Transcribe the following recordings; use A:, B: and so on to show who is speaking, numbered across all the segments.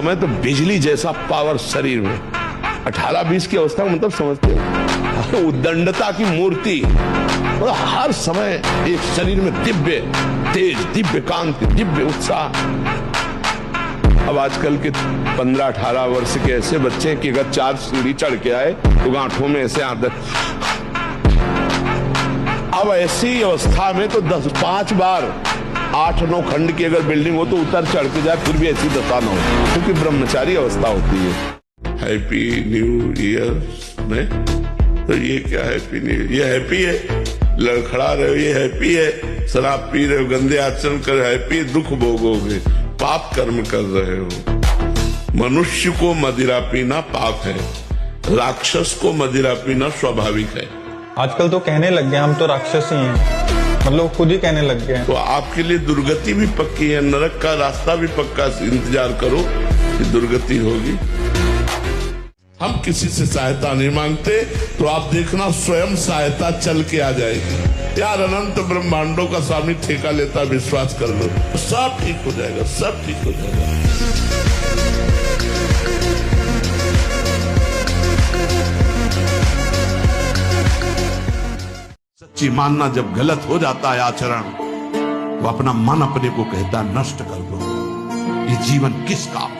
A: मैं तो बिजली जैसा पावर शरीर में 18-20 की अवस्था में, मतलब समझते हो, उद्दंडता की मूर्ति, मतलब हर समय एक शरीर में दिव्य तेज, दिव्य कांति, दिव्य उत्साह। अब आजकल के 15-18 वर्ष के ऐसे बच्चे कि अगर 4 सीढ़ी चढ़ के आए तो गांठों में ऐसे आदत। अब ऐसी अवस्था में तो 10-5 बार 8-9 खंड की अगर बिल्डिंग हो तो उतर चढ़ के जाए फिर भी ऐसी दशा न हो, क्योंकि ब्रह्मचारी अवस्था होती है। हैप्पी न्यू ईयर में तो ये क्या हैप्पी न्यू ईयर? ये हैप्पी है, लड़खड़ा रहे हो ये हैप्पी है, शराब पी रहे हो, गंदे आचरण कर हैप्पी, दुख भोगोगे, पाप कर्म कर रहे हो। मनुष्य को मदिरा पीना पाप है, राक्षस को मदिरा पीना स्वाभाविक है।
B: आजकल तो कहने लग गए हम तो राक्षस ही हैं, मतलब खुद ही कहने लग गए।
A: तो आपके लिए दुर्गति भी पक्की है, नरक का रास्ता भी पक्का, इंतजार करो कि दुर्गति होगी। हम किसी से सहायता नहीं मांगते, तो आप देखना स्वयं सहायता चल के आ जाएगी। यार अनंत ब्रह्मांडों का स्वामी ठेका लेता, विश्वास कर लो, सब ठीक हो जाएगा, सब ठीक हो जाएगा। सच्ची मानना जब गलत हो जाता है आचरण, तो अपना मन अपने को कहता नष्ट कर दो, ये जीवन किस काम।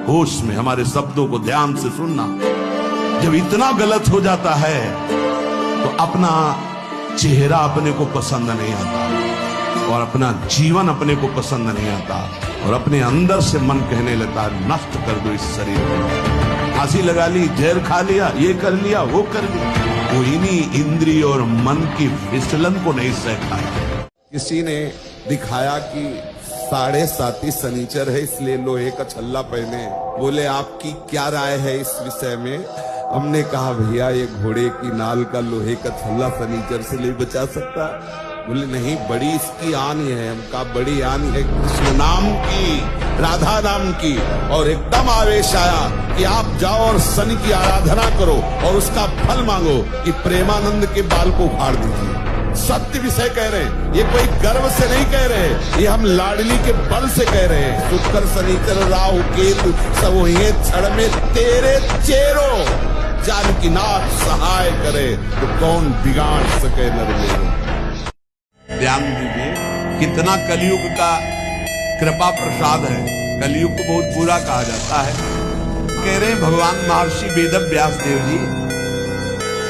A: होश में हमारे शब्दों को ध्यान से सुनना। जब इतना गलत हो जाता है तो अपना चेहरा अपने को पसंद नहीं आता, और अपना जीवन अपने को पसंद नहीं आता, और अपने अंदर से मन कहने लगता है नष्ट कर दो इस शरीर को। फांसी लगा ली, जहर खा लिया, ये कर लिया, वो कर लिया, कोई नहीं इंद्रिय और मन की फिसलन को नहीं सहता है।
C: किसी ने दिखाया कि 7.5 शनिचर है, इसलिए लोहे का छल्ला पहने। बोले आपकी क्या राय है इस विषय में? हमने कहा भैया ये घोड़े की नाल का लोहे का छल्ला शनिचर से नहीं बचा सकता। बोले नहीं, बड़ी इसकी आनी है। हम कहा बड़ी आनी है कृष्ण नाम की, राधा नाम की। और एकदम आवेश आया कि आप जाओ और शनि की आराधना करो और उसका फल मांगो कि प्रेमानंद के बाल को उखाड़ दीजिए। सत्य विषय कह रहे हैं, ये कोई गर्व से नहीं कह रहे, ये हम लाडली के बल से कह रहे हैं। शुक्र शनिचर राहु केतु सब ये क्षण में तेरे चेरो, जानकी नाथ सहाय करे तो कौन बिगाड़ सके नर मेरे। ध्यान दीजिए कितना कलयुग का कृपा प्रसाद है। कलयुग को बहुत बुरा कहा जाता है। कह रहे भगवान महर्षि वेद व्यास देव जी,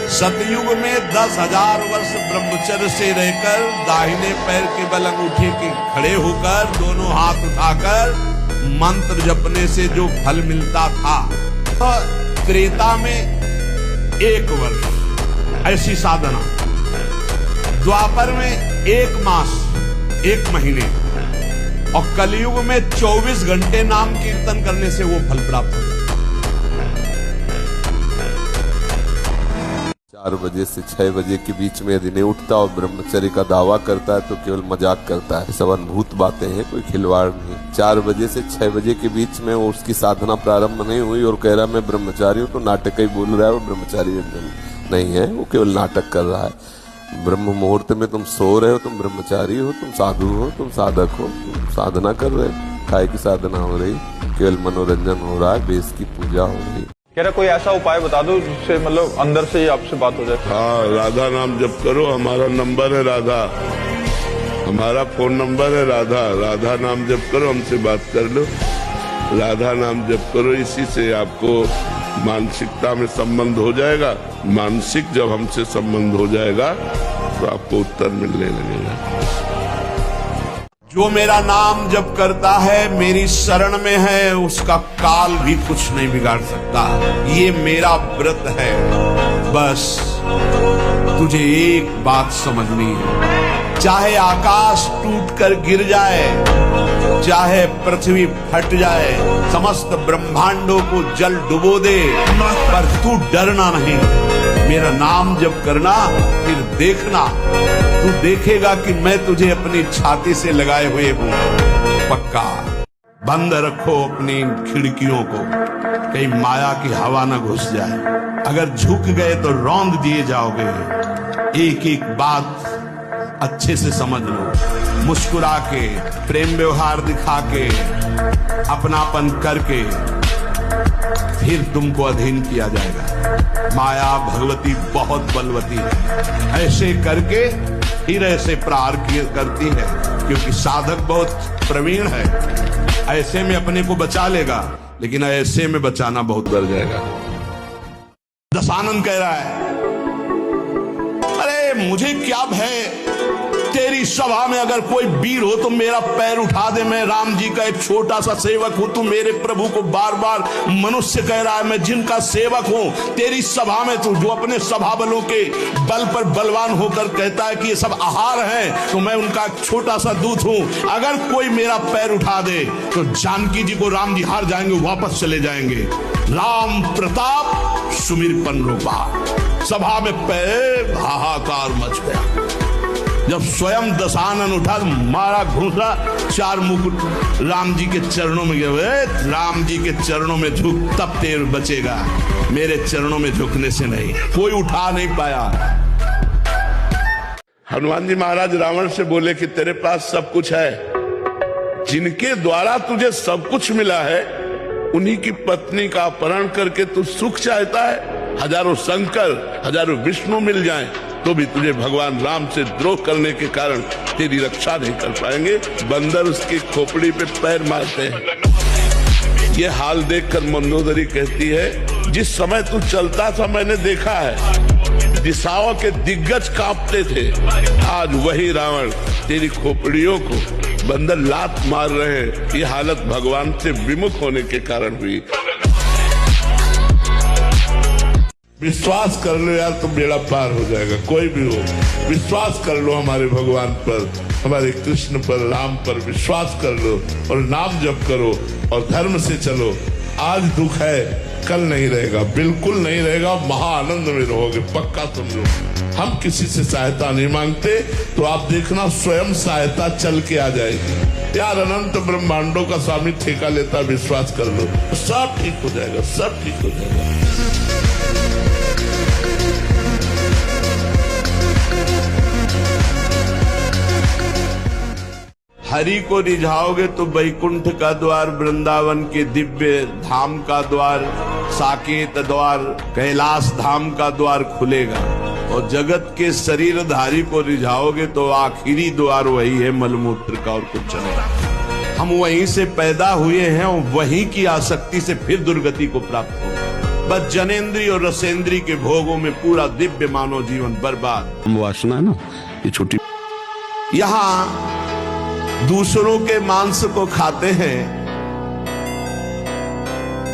C: सतयुग में 10,000 वर्ष ब्रह्मचर्य से रहकर दाहिने पैर के बल अंगूठे के खड़े होकर दोनों हाथ उठाकर मंत्र जपने से जो फल मिलता था, तो त्रेता में 1 वर्ष ऐसी साधना, द्वापर में 1 मास 1 महीने, और कलयुग में 24 घंटे नाम कीर्तन करने से वो फल प्राप्त होता।
D: 4 बजे से 6 बजे के बीच में यदि नहीं उठता और ब्रह्मचर्य का दावा करता है तो केवल मजाक करता है। सब अनुभूत बातें हैं, कोई खिलवाड़ नहीं। 4 बजे से 6 बजे के बीच में उसकी साधना प्रारंभ नहीं हुई और कह रहा मैं ब्रह्मचारी हूँ, तो नाटक ही बोल रहा है। वो ब्रह्मचारी नहीं है, वो केवल नाटक कर रहा है। ब्रह्म मुहूर्त में तुम सो रहे हो, तुम ब्रह्मचारी हो, तुम साधु हो, तुम साधक हो, तुम साधना कर रहे हो। काय की साधना हो रही, केवल मनोरंजन हो रहा है, बेस की पूजा हो रही।
B: कह रहा कोई ऐसा उपाय बता दो जिससे मतलब अंदर से ही आपसे बात हो जाए।
A: हाँ, राधा नाम जप करो। हमारा नंबर है राधा, हमारा फोन नंबर है राधा। राधा नाम जप करो, हमसे बात कर लो। राधा नाम जप करो, इसी से आपको मानसिकता में संबंध हो जाएगा। मानसिक जब हमसे संबंध हो जाएगा तो आपको उत्तर मिलने लगेगा। जो मेरा नाम जप करता है, मेरी शरण में है, उसका काल भी कुछ नहीं बिगाड़ सकता। ये मेरा व्रत है। बस तुझे एक बात समझनी है, चाहे आकाश टूटकर गिर जाए, चाहे पृथ्वी फट जाए, समस्त ब्रह्मांडों को जल डुबो दे, पर तू डरना नहीं। मेरा नाम जप करना, फिर देखना, तू देखेगा कि मैं तुझे अपनी छाती से लगाए हुए हूं। पक्का बंद रखो अपनी खिड़कियों को, कहीं माया की हवा न घुस जाए। अगर झुक गए तो रौंद दिए जाओगे। एक एक बात
C: अच्छे से समझ लो। मुस्कुरा के, प्रेम व्यवहार दिखा के, अपनापन करके फिर तुमको अधीन किया जाएगा। माया भगवती बहुत बलवती है, ऐसे करके फिर ऐसे प्रहार करती है, क्योंकि साधक बहुत प्रवीण है। ऐसे में अपने को बचा लेगा, लेकिन ऐसे में बचाना बहुत डर जाएगा। दशानन कह रहा है, अरे मुझे क्या भय, तेरी सभा में अगर कोई वीर हो तो मेरा पैर उठा दे, मैं राम जी का एक छोटा सा सेवक हूं। तू मेरे प्रभु को बार बार मनुष्य कह रहा है, मैं जिनका सेवक हूं। तेरी सभा में तू जो अपने सभा बलों के बल पर बलवान होकर कहता है कि ये सब आहार है, तो मैं उनका एक छोटा सा दूत हूं। अगर कोई मेरा पैर उठा दे तो जानकी जी को राम जी हार जाएंगे, वापस चले जाएंगे। राम प्रताप सुमिरपन रूपा। सभा में पैर हाहाकार मच गया। जब स्वयं दशानन उठा, मारा घूसा, 4 मुकुट राम जी के चरणों में गए। राम जी के चरणों में झुक, तब तेर बचेगा, मेरे चरणों में झुकने से नहीं। कोई उठा नहीं पाया।
A: हनुमान जी महाराज रावण से बोले कि तेरे पास सब कुछ है, जिनके द्वारा तुझे सब कुछ मिला है उन्हीं की पत्नी का अपहरण करके तू सुख चाहता है। हजारों शंकर, हजारों विष्णु मिल जाएं तो भी तुझे भगवान राम से द्रोह करने के कारण तेरी रक्षा नहीं कर पाएंगे। बंदर उसकी खोपड़ी पे पैर मारते हैं। ये हाल देखकर मंदोदरी कहती है, जिस समय तू चलता था मैंने देखा है, दिशाओं के दिग्गज कांपते थे। आज वही रावण तेरी खोपड़ियों को बंदर लात मार रहे हैं। ये हालत भगवान से विमुख होने के कारण हुई। विश्वास कर लो यार, तो बेड़ा पार हो जाएगा। कोई भी हो, विश्वास कर लो हमारे भगवान पर, हमारे कृष्ण पर, राम पर विश्वास कर लो और नाम जप करो और धर्म से चलो। आज दुख है, कल नहीं रहेगा, बिल्कुल नहीं रहेगा। महा आनंद में रहोगे, पक्का समझो। हम किसी से सहायता नहीं मांगते, तो आप देखना स्वयं सहायता चल के आ जाएगी। यार अनंत ब्रह्मांडों का स्वामी ठेका लेता, विश्वास कर लो, सब ठीक हो जाएगा, सब ठीक हो जाएगा। हरि को रिझाओगे तो वैकुंठ का द्वार, वृंदावन के दिव्य धाम का द्वार, साकेत द्वार, कैलाश धाम का द्वार खुलेगा। और जगत के शरीरधारी को रिझाओगे तो आखिरी द्वार वही है मलमूत्र का, और कुछ नहीं। हम वहीं से पैदा हुए हैं और वहीं की आसक्ति से फिर दुर्गति को प्राप्त हो। बस जनेन्द्रीय और रसेंद्रीय के भोगों में पूरा दिव्य मानव जीवन बर्बाद। हम वासना है ना, ये छोटी। यहाँ दूसरों के मांस को खाते हैं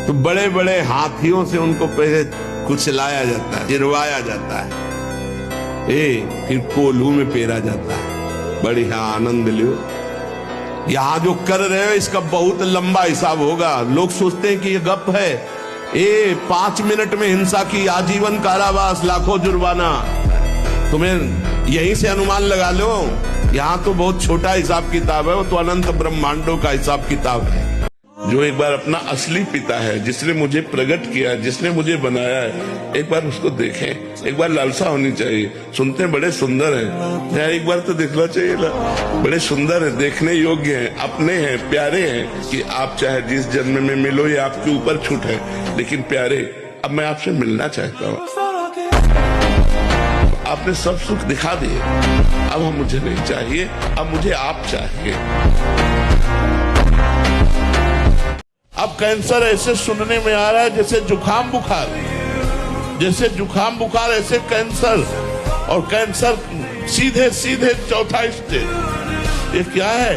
A: तो बड़े बड़े हाथियों से उनको पहले कुचलाया जाता है, गिरवाया जाता है, फिर कोल्हू में पेरा जाता है। बढ़िया आनंद लो। यहां जो कर रहे हो इसका बहुत लंबा हिसाब होगा। लोग सोचते हैं कि ये गप है। 5 मिनट में हिंसा की आजीवन कारावास, लाखों जुर्माना। तुम्हें यहीं से अनुमान लगा लो। यहाँ तो बहुत छोटा हिसाब किताब है, वो तो अनंत ब्रह्मांडों का हिसाब किताब है। जो एक बार अपना असली पिता है, जिसने मुझे प्रकट किया, जिसने मुझे बनाया है, एक बार उसको देखें। एक बार लालसा होनी चाहिए। सुनते हैं बड़े सुंदर हैं, यार एक बार तो देखना चाहिए ना। बड़े सुंदर है, देखने योग्य हैं, अपने हैं, प्यारे हैं। कि आप चाहे जिस जन्म में मिलो ये आपके ऊपर छूट है, लेकिन प्यारे अब मैं आपसे मिलना चाहता हूँ। आपने सब सुख दिखा दिए, अब हम मुझे नहीं चाहिए, अब मुझे आप चाहिए। अब कैंसर ऐसे सुनने में आ रहा है जैसे जुकाम बुखार, जैसे जुकाम बुखार ऐसे कैंसर, और कैंसर सीधे सीधे 4था स्टेज। ये क्या है?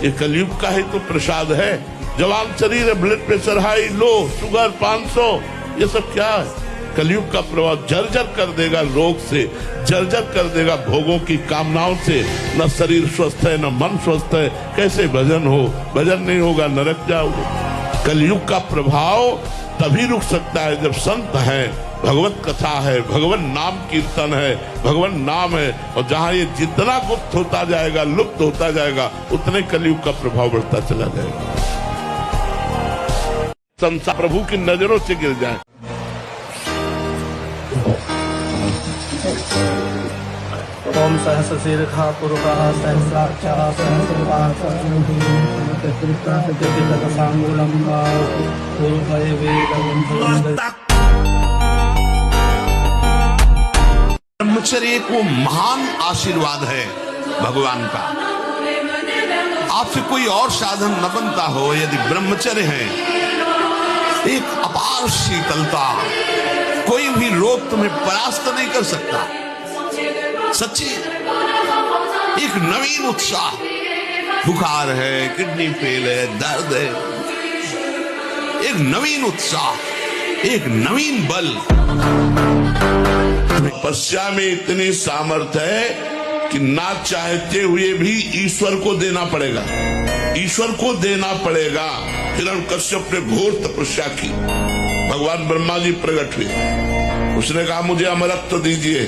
A: ये कलयुग का ही तो प्रसाद है। जवान शरीर है, ब्लड प्रेशर हाई, लो, शुगर 500, ये सब क्या है? कलयुग का प्रभाव जर्जर कर देगा रोग से, जर्जर कर देगा भोगों की कामनाओं से। न शरीर स्वस्थ है, न मन स्वस्थ है। कैसे भजन हो? भजन नहीं होगा, नरक जाओगे। कलयुग का प्रभाव तभी रुक सकता है जब संत है, भगवत कथा है, भगवान नाम कीर्तन है, भगवान नाम है। और जहां ये जितना गुप्त होता जाएगा, लुप्त होता जाएगा, उतने कलयुग का प्रभाव बढ़ता चला जाएगा। संसार प्रभु की नजरों से गिर जाए।
E: ओम सहस्र शीर्षा पुरुषः सहस्राक्षः सहस्रपाः सहस्रपाशांगुलम पूर्वये वेदं।
C: ब्रह्मचर्य को महान आशीर्वाद है भगवान का। आपसे कोई और साधन न बनता हो, यदि ब्रह्मचर्य है एक अपार शीतलता, कोई भी रोग तुम्हें परास्त नहीं कर सकता। सच्ची एक नवीन उत्साह, बुखार है, किडनी फेल है, दर्द है, एक नवीन उत्साह, एक नवीन बल। तपस्या में इतनी सामर्थ्य है कि ना चाहते हुए भी ईश्वर को देना पड़ेगा, ईश्वर को देना पड़ेगा। हिरण्यकश्यप ने घोर तपस्या की, भगवान ब्रह्मा जी प्रकट हुए, उसने कहा मुझे अमरत्व दीजिए,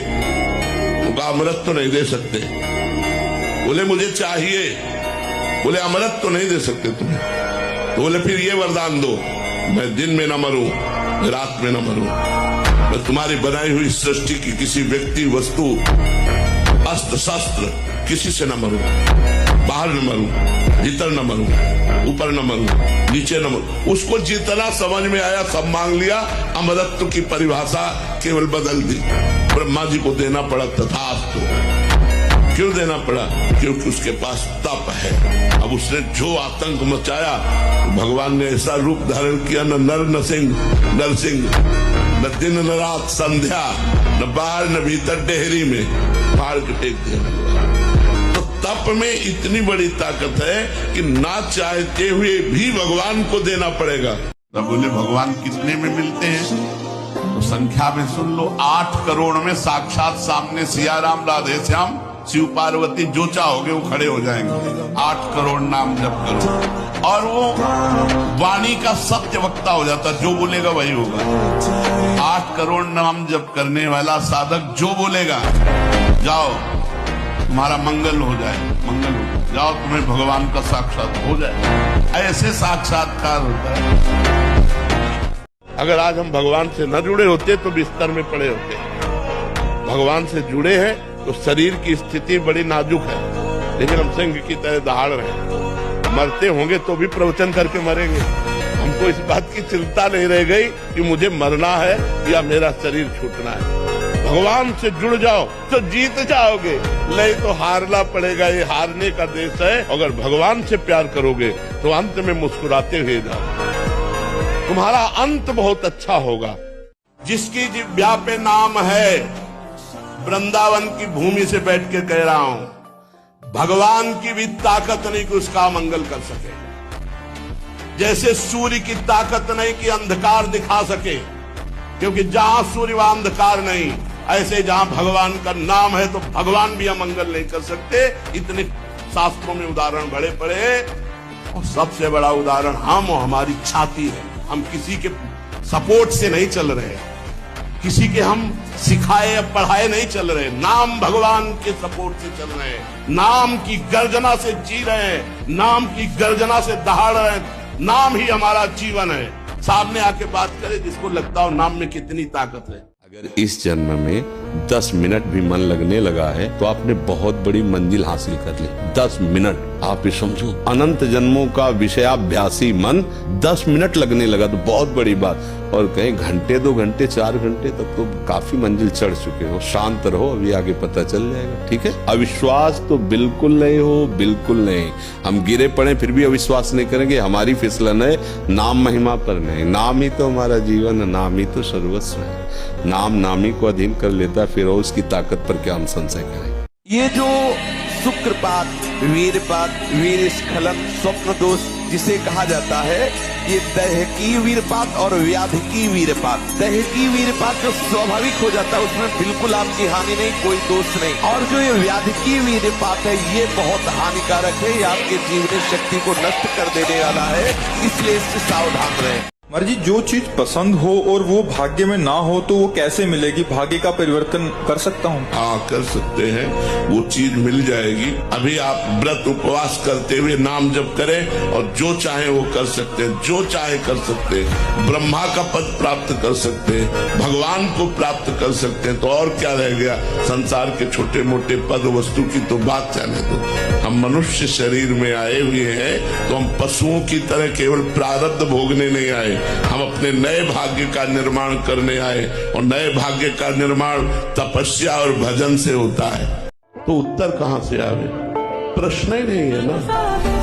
C: उनका अमरत्व नहीं दे सकते। बोले मुझे चाहिए, बोले अमरत्व नहीं दे सकते तुम्हें। तो बोले फिर ये वरदान दो, मैं दिन में न मरूं, रात में न मरूं, मैं तुम्हारी बनाई हुई सृष्टि की किसी व्यक्ति, वस्तु, अस्त्र शस्त्र किसी से न मरूं, बाहर न मरूं, भीतर न मरूं, ऊपर न मरूं, नीचे न मरूं। उसको जितना समझ में आया सब मांग लिया, अमरत्व की परिभाषा केवल बदल दी। ब्रह्मा जी को देना पड़ा तथास्तु। क्यों देना पड़ा? क्योंकि उसके पास तप है। अब उसने जो आतंक मचाया, भगवान ने ऐसा रूप धारण किया, न नर न सिंह, नरसिंह, न दिन न रात संध्या, न बाहर न भीतर, डेहरी में फाड़ के टेक दिया। तो तप में इतनी बड़ी ताकत है कि ना चाहते हुए भी भगवान को देना पड़ेगा। तो बोले भगवान कितने में मिलते हैं? तो संख्या में सुन लो, 8 करोड़ में साक्षात सामने सिया राम, राधे श्याम, शिव पार्वती, जो चाहोगे वो खड़े हो जाएंगे। 8 करोड़ नाम जप करो और वो वाणी का सत्य वक्ता हो जाता, जो बोलेगा वही होगा। 8 करोड़ नाम जप करने वाला साधक जो बोलेगा, जाओ तुम्हारा मंगल हो जाए, मंगल हो जाए, जाओ तुम्हें भगवान का साक्षात हो जाए। ऐसे साक्षात्कार होता है। अगर आज हम भगवान से न जुड़े होते तो बिस्तर में पड़े होते। भगवान से जुड़े हैं तो शरीर की स्थिति बड़ी नाजुक है, लेकिन हम सिंह की तरह दहाड़ रहे हैं। मरते होंगे तो भी प्रवचन करके मरेंगे। हमको इस बात की चिंता नहीं रह गई कि मुझे मरना है या मेरा शरीर छूटना है। भगवान से जुड़ जाओ तो जीत जाओगे, नहीं तो हारना पड़ेगा। ये हारने का देश है। अगर भगवान से प्यार करोगे तो अंत में मुस्कुराते हुए जाओ, तुम्हारा अंत बहुत अच्छा होगा। जिसकी जिह्वा पे नाम है, वृंदावन की भूमि से बैठ के कह रहा हूं, भगवान की भी ताकत नहीं कि उसका मंगल कर सके। जैसे सूर्य की ताकत नहीं कि अंधकार दिखा सके, क्योंकि जहां सूर्य वहां अंधकार नहीं। ऐसे जहां भगवान का नाम है तो भगवान भी अमंगल नहीं कर सकते। इतने शास्त्रों में उदाहरण बड़े पड़े हैं और सबसे बड़ा उदाहरण हम और हमारी छाती है। हम किसी के सपोर्ट से नहीं चल रहे, किसी के हम सिखाए या पढ़ाए नहीं चल रहे, नाम भगवान के सपोर्ट से चल रहे हैं। नाम की गर्जना से जी रहे हैं, नाम की गर्जना से दहाड़ रहे हैं। नाम ही हमारा जीवन है। सामने आके बात करे जिसको लगता हो नाम में कितनी ताकत है।
D: अगर इस जन्म में 10 मिनट भी मन लगने लगा है तो आपने बहुत बड़ी मंजिल हासिल कर ली। 10 मिनट आप ये समझो, अनंत जन्मों का विषयाभ्यासी मन 10 मिनट लगने लगा तो बहुत बड़ी बात। और कहीं घंटे, 2 घंटे, 4 घंटे तक तो काफी मंजिल चढ़ चुके हो। शांत रहो, अभी आगे पता चल जाएगा। ठीक है, अविश्वास तो बिल्कुल नहीं हो, बिल्कुल नहीं। हम गिरे पड़े फिर भी अविश्वास नहीं करेंगे। हमारी फिसलन है नाम महिमा पर नहीं। नाम ही तो हमारा जीवन है, नाम ही तो सर्वस्व है। नाम नामी को अधीन कर लेता है, फिर उसकी ताकत पर क्या हम संशय करें।
F: ये जो शुक्रपात, वीरपात, वीर स्खलन, स्वप्न दोष जिसे कहा जाता है, ये दैहिकी वीरपात और व्याधिकी वीरपात। दैहिकी वीरपात जो स्वाभाविक हो जाता है उसमें बिल्कुल आपकी हानि नहीं, कोई दोष नहीं। और जो ये व्याधिकी वीरपात है ये बहुत हानिकारक है, ये आपके जीवन शक्ति को नष्ट कर देने वाला है, इसलिए इससे सावधान रहें।
B: महाराज जी, जो चीज पसंद हो और वो भाग्य में ना हो तो वो कैसे मिलेगी? भाग्य का परिवर्तन कर सकता हूँ?
A: हाँ, कर सकते हैं, वो चीज मिल जाएगी। अभी आप व्रत उपवास करते हुए नाम जप करें और जो चाहे वो कर सकते हैं, जो चाहे कर सकते हैं। ब्रह्मा का पद प्राप्त कर सकते हैं, भगवान को प्राप्त कर सकते हैं, तो और क्या रह गया? संसार के छोटे मोटे पद वस्तु की तो बात जाने दो। हम मनुष्य शरीर में आए हुए हैं तो हम पशुओं की तरह केवल प्रारब्ध भोगने नहीं आए, हम अपने नए भाग्य का निर्माण करने आए, और नए भाग्य का निर्माण तपस्या और भजन से होता है। तो उत्तर कहाँ से आवे? प्रश्न ही नहीं है ना।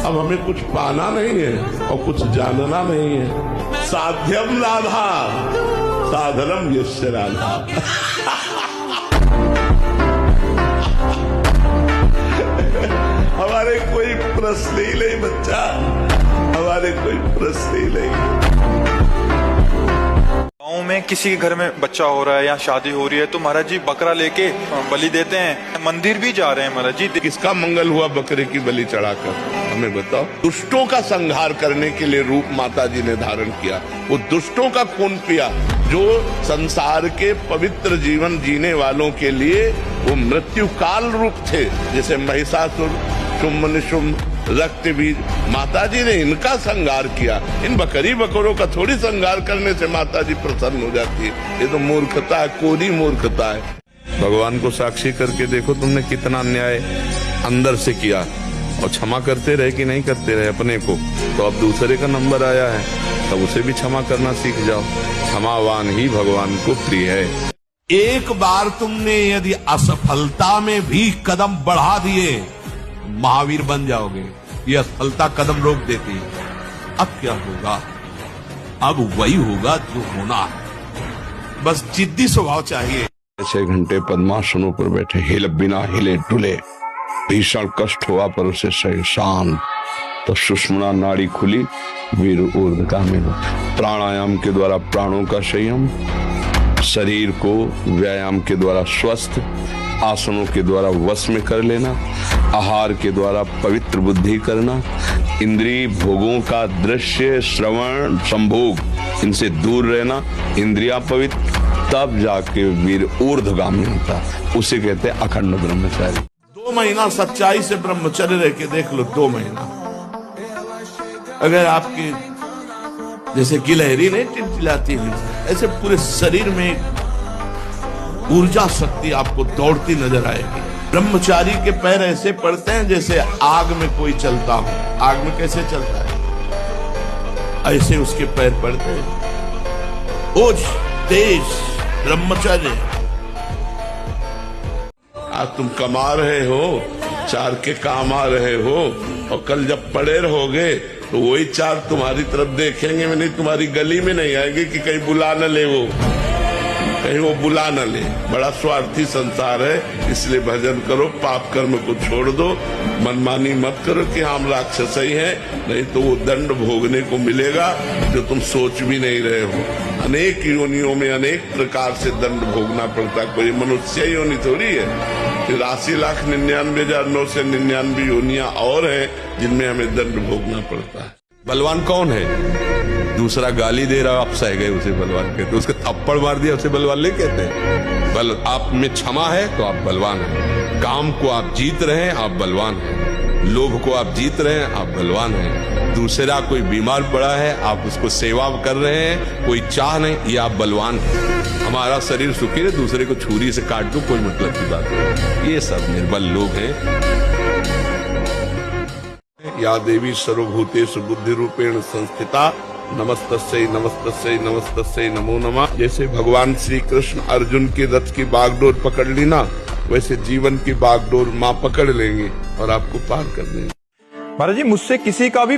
A: अब हमें कुछ पाना नहीं है और कुछ जानना नहीं है। साध्यम लाभा साधनम यस्य राधा। हमारे कोई प्रश्न ही नहीं बच्चा, हमारे कोई प्रश्न ही नहीं।
B: गाँव में किसी के घर में बच्चा हो रहा है या शादी हो रही है तो महाराज जी बकरा लेके बलि देते हैं, मंदिर भी जा रहे हैं महाराज जी।
A: किसका मंगल हुआ बकरे की बलि चढ़ाकर? हमें बताओ। दुष्टों का संहार करने के लिए रूप माता जी ने धारण किया, वो दुष्टों का खून पिया। जो संसार के पवित्र जीवन जीने वालों के लिए वो मृत्यु काल रूप थे, जैसे महिषासुर, शुम्भ निशुम्भ, रक्त बीज, माता जी ने इनका संहार किया। इन बकरी बकरों का थोड़ी संहार करने से माता जी प्रसन्न हो जाती है। ये तो मूर्खता है, कोरी मूर्खता है। भगवान को साक्षी करके देखो तुमने कितना अन्याय अंदर से किया, और क्षमा करते रहे कि नहीं करते रहे अपने को। तो अब दूसरे का नंबर आया है, तब उसे भी क्षमा करना सीख जाओ। क्षमावान ही भगवान को प्रिय है।
C: एक बार तुमने यदि असफलता में भी कदम बढ़ा दिए, महावीर बन जाओगे। ये असफलता कदम रोक देती है। अब क्या होगा? अब वही होगा जो होना है। बस जिद्दी स्वभाव चाहिए।
A: 6 घंटे पद्मासनों पर बैठे, हिल बिना हिले डुले, भीषण कष्ट हुआ पर उसे सही शांत। तो सुषुम्ना नाड़ी खुली, वीर ऊर्ध्वगामी। प्राणायाम के द्वारा प्राणों का संयम, शरीर को व्यायाम के द्वारा स्वस्थ, आसनों के द्वारा वश में कर लेना, आहार के द्वारा पवित्र बुद्धि करना, इंद्रिय भोगों का दृश्य श्रवण संभोग इनसे दूर रहना, इंद्रिया पवित्र, तब जाके वीर ऊर्ध्वगामी होता। उसे कहते हैं अखंड ब्रह्मचारी।
C: 2 महीना सच्चाई से ब्रह्मचर्य रह के देख लो। 2 महीना अगर आपकी जैसे गिलहरी नहीं टिलटिलाती हुई, ऐसे पूरे शरीर में ऊर्जा शक्ति आपको दौड़ती नजर आएगी। ब्रह्मचारी के पैर ऐसे पड़ते हैं जैसे आग में कोई चलता हो। आग में कैसे चलता है, ऐसे उसके पैर पड़ते हैं। ओज तेज ब्रह्मचर्य।
A: आज तुम कमा रहे हो, 4 के काम आ रहे हो, और कल जब पड़े रहोगे तो वही 4 तुम्हारी तरफ देखेंगे, नहीं तुम्हारी गली में नहीं आएंगे कि कहीं बुला न ले, वो कहीं वो बुला न ले। बड़ा स्वार्थी संसार है, इसलिए भजन करो, पाप कर्म को छोड़ दो, मनमानी मत करो कि हम राक्षस ही हैं, नहीं तो वो दंड भोगने को मिलेगा जो तुम सोच भी नहीं रहे हो। अनेक योनियों में अनेक प्रकार से दंड भोगना पड़ता, कोई मनुष्य योनि थोड़ी है। 83,99,999 योनियां और हैं जिनमें हमें दंड भोगना पड़ता है।
D: बलवान कौन है? दूसरा गाली दे रहा, आप सह गए उसे बलवान कहते, तो उसके थप्पड़ मार दिया उसे बलवान नहीं कहते। बल आप में क्षमा है तो आप बलवान हैं। काम को आप जीत रहे हैं, आप बलवान हैं। लोभ को आप जीत रहे हैं, आप बलवान हैं। दूसरा कोई बीमार पड़ा है, आप उसको सेवा कर रहे हैं, कोई चाह नहीं, ये आप बलवान हैं। हमारा शरीर सुखी है, दूसरे को छुरी से काट दो, कोई मतलब की बात नहीं। ये सब निर्बल लोग हैं।
A: या देवी सर्वभूतेषु बुद्धि रूपेण संस्थिता नमस्तस्यै नमस्तस्यै नमस्तस्यै नमो नमः। जैसे भगवान श्री कृष्ण अर्जुन के रथ की बागडोर पकड़ ली ना, वैसे जीवन की बागडोर माँ पकड़ लेंगे और आपको पार कर देंगे।
B: महाराज जी, मुझसे किसी का भी